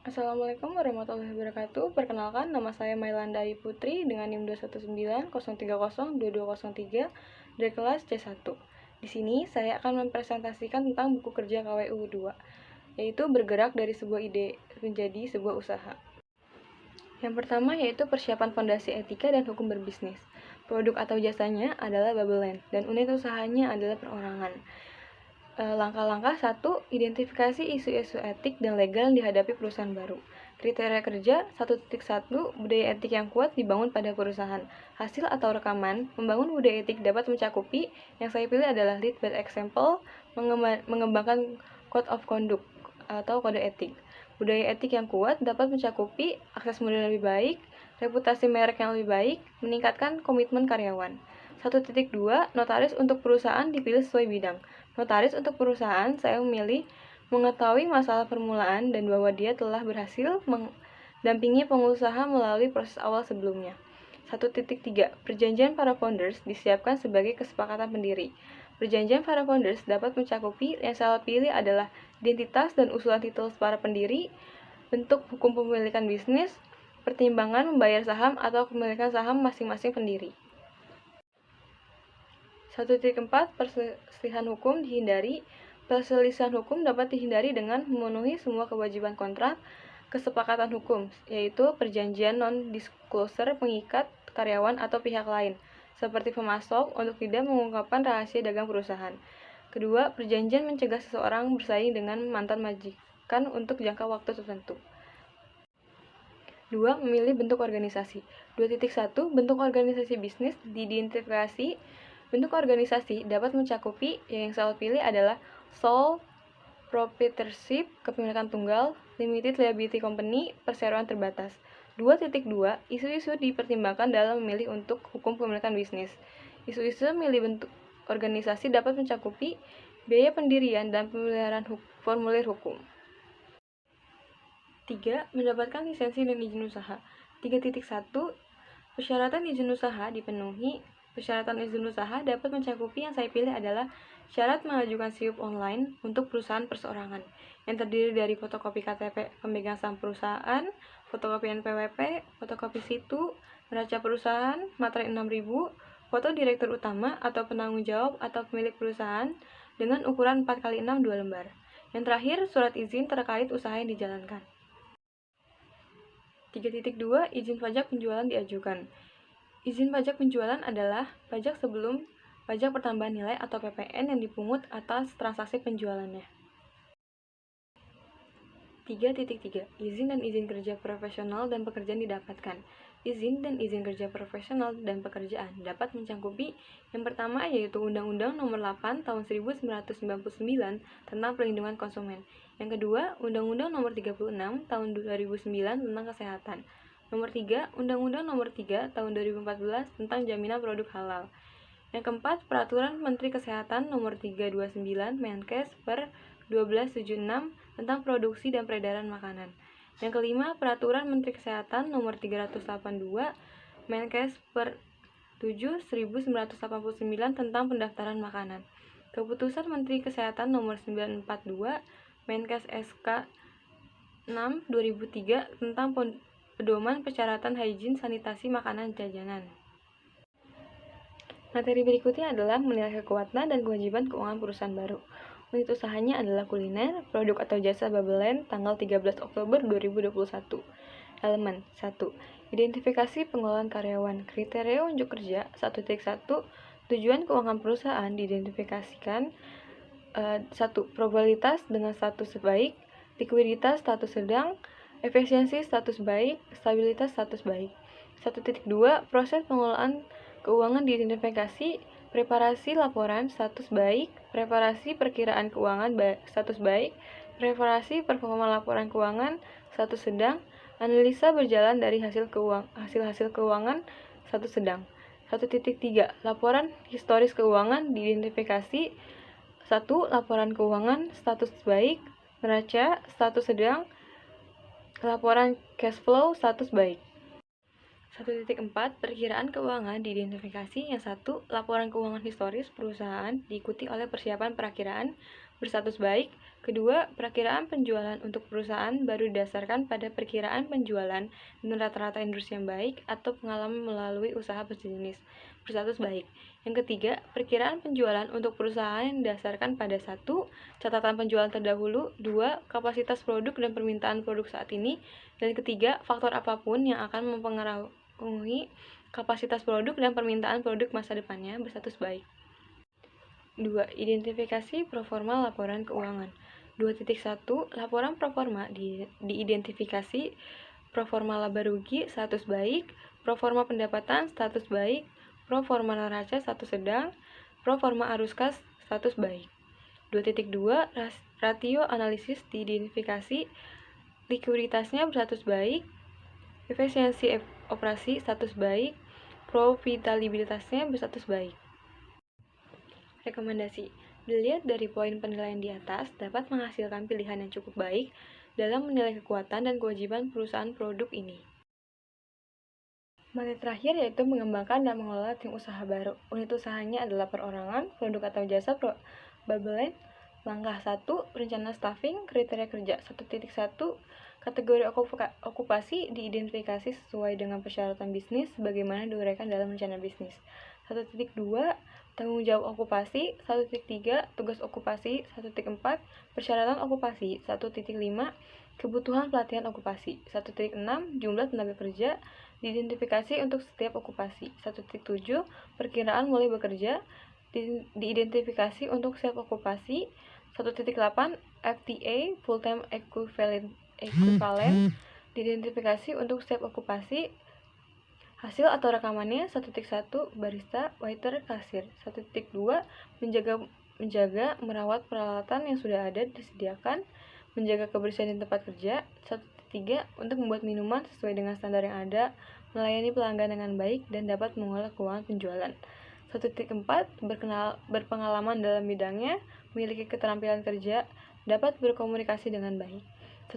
Assalamualaikum warahmatullahi wabarakatuh. Perkenalkan, nama saya Mailandai Putri dengan NIM 21903022203 dari kelas C1. Di sini saya akan mempresentasikan tentang buku kerja KWU 2, yaitu bergerak dari sebuah ide menjadi sebuah usaha. Yang pertama yaitu persiapan fondasi etika dan hukum berbisnis. Produk atau jasanya adalah Babelland dan unit usahanya adalah perorangan. Langkah-langkah 1. Identifikasi isu-isu etik dan legal yang dihadapi perusahaan baru. Kriteria kerja 1.1. Budaya etik yang kuat dibangun pada perusahaan. Hasil atau rekaman membangun budaya etik dapat mencakupi, yang saya pilih adalah lead by example, mengembangkan code of conduct atau kode etik. Budaya etik yang kuat dapat mencakupi akses modal yang lebih baik, reputasi merek yang lebih baik, meningkatkan komitmen karyawan. 1.2. Notaris untuk perusahaan dipilih sesuai bidang. Notaris untuk perusahaan saya memilih mengetahui masalah permulaan dan bahwa dia telah berhasil mendampingi pengusaha melalui proses awal sebelumnya. 1.3. Perjanjian para founders disiapkan sebagai kesepakatan pendiri. Perjanjian para founders dapat mencakupi, yang saya pilih adalah identitas dan usulan titel para pendiri, bentuk hukum pemilikan bisnis, pertimbangan membayar saham atau kepemilikan saham masing-masing pendiri. 1.4. Perselisihan hukum dihindari. Perselisihan hukum dapat dihindari dengan memenuhi semua kewajiban kontrak kesepakatan hukum, yaitu perjanjian non-disclosure pengikat karyawan atau pihak lain, seperti pemasok, untuk tidak mengungkapkan rahasia dagang perusahaan. Kedua, perjanjian mencegah seseorang bersaing dengan mantan majikan untuk jangka waktu tertentu. 2. Memilih bentuk organisasi. 2.1. Bentuk organisasi bisnis diidentifikasi. Bentuk organisasi dapat mencakupi, yang saya pilih adalah sole proprietorship, kepemilikan tunggal, limited liability company, perseroan terbatas. 2.2. Isu-isu dipertimbangkan dalam memilih untuk hukum pemilikan bisnis. Isu-isu memilih bentuk organisasi dapat mencakupi biaya pendirian dan pemeliharaan formulir hukum. 3. Mendapatkan lisensi dan izin usaha. 3.1. Persyaratan izin usaha dipenuhi. Persyaratan izin usaha dapat mencakupi, yang saya pilih adalah syarat mengajukan SIUP online untuk perusahaan perseorangan, yang terdiri dari fotokopi KTP pemegang saham perusahaan, fotokopi NPWP, fotokopi situ, neraca perusahaan, materai 6.000, foto direktur utama atau penanggung jawab atau pemilik perusahaan dengan ukuran 4x6 2 lembar. Yang terakhir, surat izin terkait usaha yang dijalankan. 3.2. Izin pajak penjualan diajukan. Izin pajak penjualan adalah pajak sebelum pajak pertambahan nilai atau PPN yang dipungut atas transaksi penjualannya. 3.3. Izin dan izin kerja profesional dan pekerjaan didapatkan. Izin dan izin kerja profesional dan pekerjaan dapat mencakupi, yang pertama yaitu Undang-Undang Nomor 8 Tahun 1999 tentang Perlindungan Konsumen. Yang kedua, Undang-Undang Nomor 36 Tahun 2009 tentang Kesehatan. Nomor 3, Undang-Undang Nomor 3 Tahun 2014 tentang Jaminan Produk Halal. Yang keempat, Peraturan Menteri Kesehatan Nomor 329 Menkes per 1276 tentang produksi dan peredaran makanan. Yang kelima, Peraturan Menteri Kesehatan Nomor 382 Menkes per 7/1989 tentang pendaftaran makanan. Keputusan Menteri Kesehatan Nomor 942 Menkes SK 6 2003 tentang pedoman persyaratan higien sanitasi makanan jajanan. Materi berikutnya adalah menilai kekuatan dan kewajiban keuangan perusahaan baru. Unit usahanya adalah kuliner, produk atau jasa Babelland, tanggal 13 Oktober 2021. Elemen 1. Identifikasi pengelolaan karyawan. Kriteria unjuk kerja 1.1. Tujuan keuangan perusahaan diidentifikasikan. 1. Probabilitas dengan status baik, likuiditas status sedang, efisiensi status baik, stabilitas status baik. 1.2. Proses pengelolaan keuangan diidentifikasi. Preparasi laporan status baik, preparasi perkiraan keuangan status baik, preparasi performa laporan keuangan status sedang, analisa berjalan dari hasil keuangan status sedang. 1.3. Laporan historis keuangan diidentifikasi. 1. Laporan keuangan status baik, neraca status sedang, laporan cash flow status baik. 1.4 Perkiraan keuangan diidentifikasi. Yang 1. Laporan keuangan historis perusahaan diikuti oleh persiapan perakiraan berstatus baik. Kedua, perakiraan penjualan untuk perusahaan baru didasarkan pada perkiraan penjualan dan rata-rata industri yang baik atau pengalaman melalui usaha berjenis berstatus baik. Yang ketiga, perkiraan penjualan untuk perusahaan yang didasarkan pada 1. Catatan penjualan terdahulu. 2. Kapasitas produk dan permintaan produk saat ini. Dan ketiga, faktor apapun yang akan mempengaruhi kapasitas produk dan permintaan produk masa depannya berstatus baik. 2. Identifikasi proforma laporan keuangan. 2.1 Laporan proforma diidentifikasi proforma laba rugi status baik, proforma pendapatan status baik, proforma neraca status sedang, proforma arus kas status baik. 2.2 Rasio analisis diidentifikasi likuiditasnya berstatus baik, efisiensi operasi status baik, profitabilitasnya berstatus baik. Rekomendasi. Dilihat dari poin penilaian di atas, dapat menghasilkan pilihan yang cukup baik dalam menilai kekuatan dan kewajiban perusahaan produk ini. Materi terakhir yaitu mengembangkan dan mengelola tim usaha baru. Unit usahanya adalah perorangan, produk atau jasa probable. Langkah 1. Rencana staffing, kriteria kerja. 1.1 Kategori okupasi diidentifikasi sesuai dengan persyaratan bisnis sebagaimana diuraikan dalam rencana bisnis. 1.2 Tanggung jawab okupasi. 1.3 Tugas okupasi. 1.4 Persyaratan okupasi. 1.5 Kebutuhan pelatihan okupasi. 1.6 Jumlah tenaga kerja diidentifikasi untuk setiap okupasi. 1.7 Perkiraan mulai bekerja diidentifikasi untuk setiap okupasi. 1.8 FTA full time equivalent diidentifikasi untuk setiap okupasi. Hasil atau rekamannya. 1.1 Barista, waiter, kasir. 1.2 menjaga merawat peralatan yang sudah ada disediakan, menjaga kebersihan di tempat kerja. 1.3 Untuk membuat minuman sesuai dengan standar yang ada, melayani pelanggan dengan baik, dan dapat mengolah keuangan penjualan. 1.4 Berpengalaman dalam bidangnya, memiliki keterampilan kerja, dapat berkomunikasi dengan baik.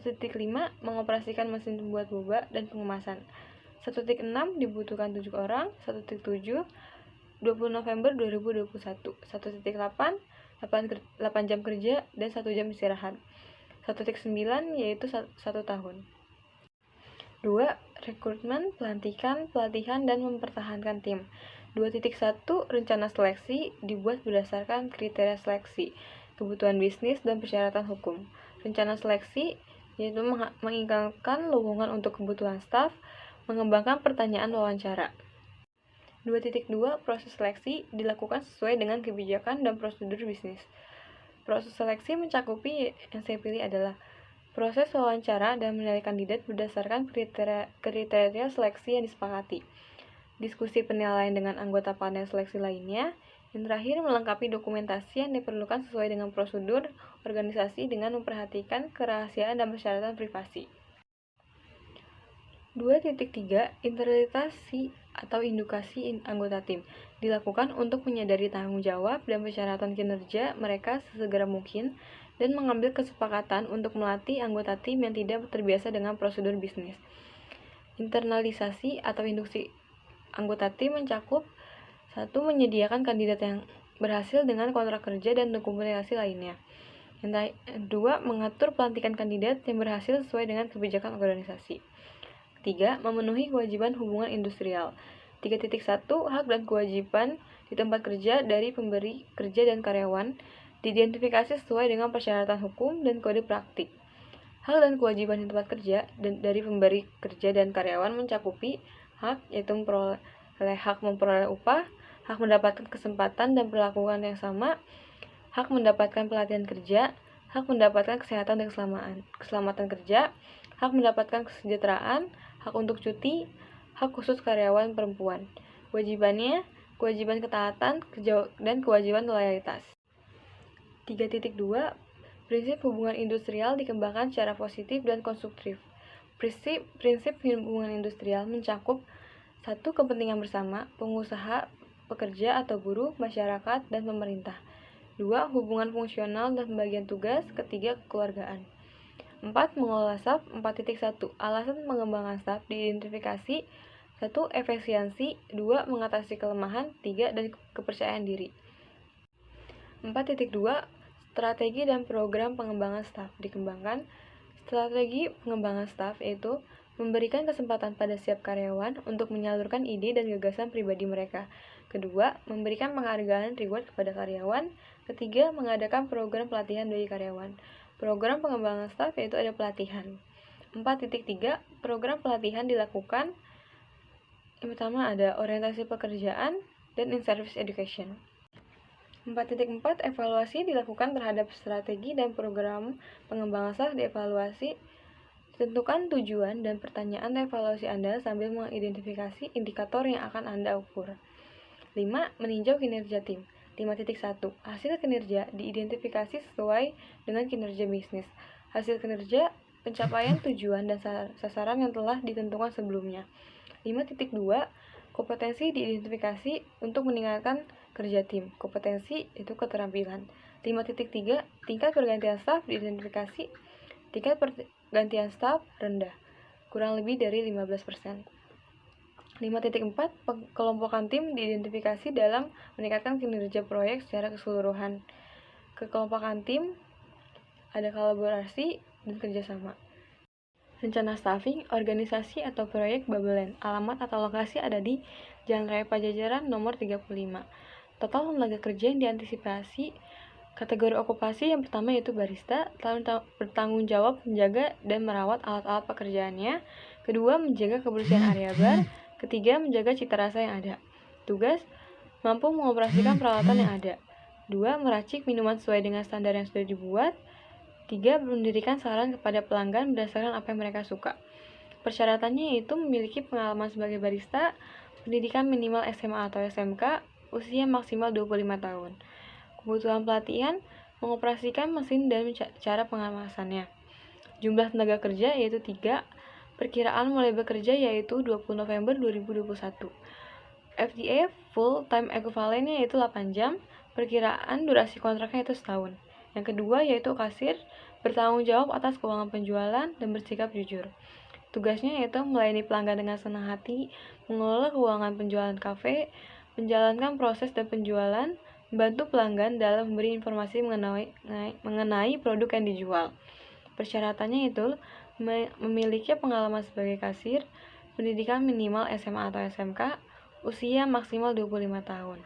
1.5 Mengoperasikan mesin pembuat boba dan pengemasan. 1.6 Dibutuhkan 7 orang. 1.7 20 November 2021. 1.8 8 jam kerja dan 1 jam istirahat. 1.9 yaitu 1 tahun. 2. Rekrutmen, pelantikan, pelatihan, dan mempertahankan tim. 2.1 Rencana seleksi dibuat berdasarkan kriteria seleksi, kebutuhan bisnis, dan persyaratan hukum. Rencana seleksi yaitu mengiklankan lowongan untuk kebutuhan staf, mengembangkan pertanyaan wawancara. 2.2 Proses seleksi dilakukan sesuai dengan kebijakan dan prosedur bisnis. Proses seleksi mencakupi yang saya pilih adalah proses wawancara dan menilai kandidat berdasarkan kriteria seleksi yang disepakati, diskusi penilaian dengan anggota panel seleksi lainnya, yang terakhir melengkapi dokumentasi yang diperlukan sesuai dengan prosedur organisasi dengan memperhatikan kerahasiaan dan persyaratan privasi. 2.3 Internalisasi atau indukasi anggota tim dilakukan untuk menyadari tanggung jawab dan persyaratan kinerja mereka sesegera mungkin dan mengambil kesepakatan untuk melatih anggota tim yang tidak terbiasa dengan prosedur bisnis. Internalisasi atau induksi anggota tim mencakup 1. Menyediakan kandidat yang berhasil dengan kontrak kerja dan dokumentasi lainnya. Yang 2. Mengatur pelantikan kandidat yang berhasil sesuai dengan kebijakan organisasi. 3. Memenuhi kewajiban hubungan industrial. 3.1 Hak dan kewajiban di tempat kerja dari pemberi kerja dan karyawan diidentifikasi sesuai dengan persyaratan hukum dan kode praktik. Hak dan kewajiban di tempat kerja dari pemberi kerja dan karyawan mencakupi hak, yaitu hak memperoleh upah, hak mendapatkan kesempatan dan perlakuan yang sama, hak mendapatkan pelatihan kerja, hak mendapatkan kesehatan dan keselamatan kerja, hak mendapatkan kesejahteraan, hak untuk cuti, hak khusus karyawan perempuan. Kewajibannya, kewajiban ketaatan dan kewajiban loyalitas. 3.2 Prinsip hubungan industrial dikembangkan secara positif dan konstruktif. Prinsip hubungan industrial mencakup 1. Kepentingan bersama, pengusaha, pekerja atau buruh, masyarakat, dan pemerintah. 2. Hubungan fungsional dan pembagian tugas. 3. Kekeluargaan. 4. Mengelola staf. 4.1 Alasan mengembangkan staf diidentifikasi 1. Efisiensi, 2. Mengatasi kelemahan, 3. Dan kepercayaan diri. 4.2. Strategi dan program pengembangan staf dikembangkan. Strategi pengembangan staf yaitu memberikan kesempatan pada setiap karyawan untuk menyalurkan ide dan gagasan pribadi mereka. Kedua, memberikan penghargaan reward kepada karyawan. Ketiga, mengadakan program pelatihan bagi karyawan. Program pengembangan staf yaitu ada pelatihan. 4.3. Program pelatihan dilakukan. Yang pertama ada orientasi pekerjaan dan in-service education. 4.4. Evaluasi dilakukan terhadap strategi dan program pengembangan staf dievaluasi. Tentukan tujuan dan pertanyaan evaluasi Anda sambil mengidentifikasi indikator yang akan Anda ukur. 5. Meninjau kinerja tim. 5.1. Hasil kinerja diidentifikasi sesuai dengan kinerja bisnis. Hasil kinerja, pencapaian tujuan dan sasaran yang telah ditentukan sebelumnya. 5.2. Kompetensi diidentifikasi untuk meningkatkan kerja tim. Kompetensi itu keterampilan. 5.3. Tingkat pergantian staf diidentifikasi. Tingkat pergantian staf rendah, kurang lebih dari 15%. 5.4. Kelompokan tim diidentifikasi dalam meningkatkan kinerja proyek secara keseluruhan. Kekelompokan tim ada kolaborasi dan kerjasama. Rencana staffing, organisasi atau proyek Babelen. Alamat atau lokasi ada di Jalan Raya Pajajaran nomor 35. Total tenaga kerja yang diantisipasi. Kategori okupasi yang pertama yaitu barista, bertanggung jawab menjaga dan merawat alat-alat pekerjaannya. Kedua, menjaga kebersihan area bar. Ketiga, menjaga cita rasa yang ada. Tugas, mampu mengoperasikan peralatan yang ada. 2. Meracik minuman sesuai dengan standar yang sudah dibuat. 3. Mendirikan saran kepada pelanggan berdasarkan apa yang mereka suka. Persyaratannya yaitu memiliki pengalaman sebagai barista, pendidikan minimal SMA atau SMK, usia maksimal 25 tahun. Kebutuhan pelatihan, mengoperasikan mesin dan cara pengemasannya. Jumlah tenaga kerja yaitu 3. Perkiraan mulai bekerja yaitu 20 November 2021. FTA full time equivalentnya yaitu 8 jam. Perkiraan durasi kontraknya itu setahun. Yang kedua yaitu kasir, bertanggung jawab atas keuangan penjualan dan bersikap jujur. Tugasnya yaitu melayani pelanggan dengan senang hati, mengelola keuangan penjualan kafe, menjalankan proses dan penjualan, membantu pelanggan dalam memberi informasi mengenai produk yang dijual. Persyaratannya itu memiliki pengalaman sebagai kasir, pendidikan minimal SMA atau SMK, usia maksimal 25 tahun.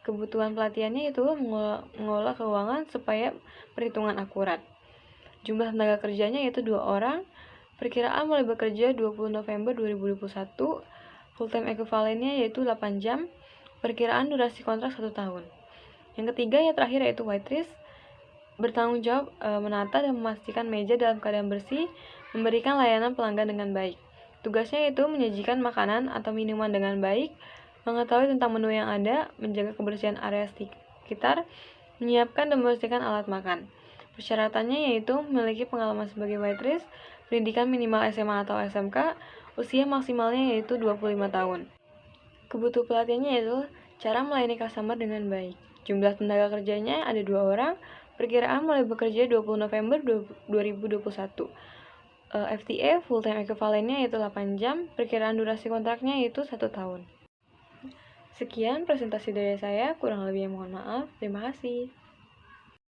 Kebutuhan pelatihannya itu mengelola keuangan supaya perhitungan akurat. Jumlah tenaga kerjanya yaitu 2 orang. Perkiraan mulai bekerja 20 November 2021. Full time equivalentnya yaitu 8 jam. Perkiraan durasi kontrak 1 tahun. Yang ketiga yang terakhir yaitu waitress. Bertanggung jawab menata dan memastikan meja dalam keadaan bersih, memberikan layanan pelanggan dengan baik. Tugasnya yaitu menyajikan makanan atau minuman dengan baik, mengetahui tentang menu yang ada, menjaga kebersihan area sekitar, menyiapkan dan membersihkan alat makan. Persyaratannya yaitu memiliki pengalaman sebagai waitress, pendidikan minimal SMA atau SMK, usia maksimalnya yaitu 25 tahun. Kebutuhan pelatihannya yaitu cara melayani customer dengan baik. Jumlah tenaga kerjanya ada 2 orang, perkiraan mulai bekerja 20 November 2021. FTA full time equivalentnya yaitu 8 jam, perkiraan durasi kontraknya yaitu 1 tahun. Sekian presentasi dari saya, kurang lebihnya mohon maaf. Terima kasih.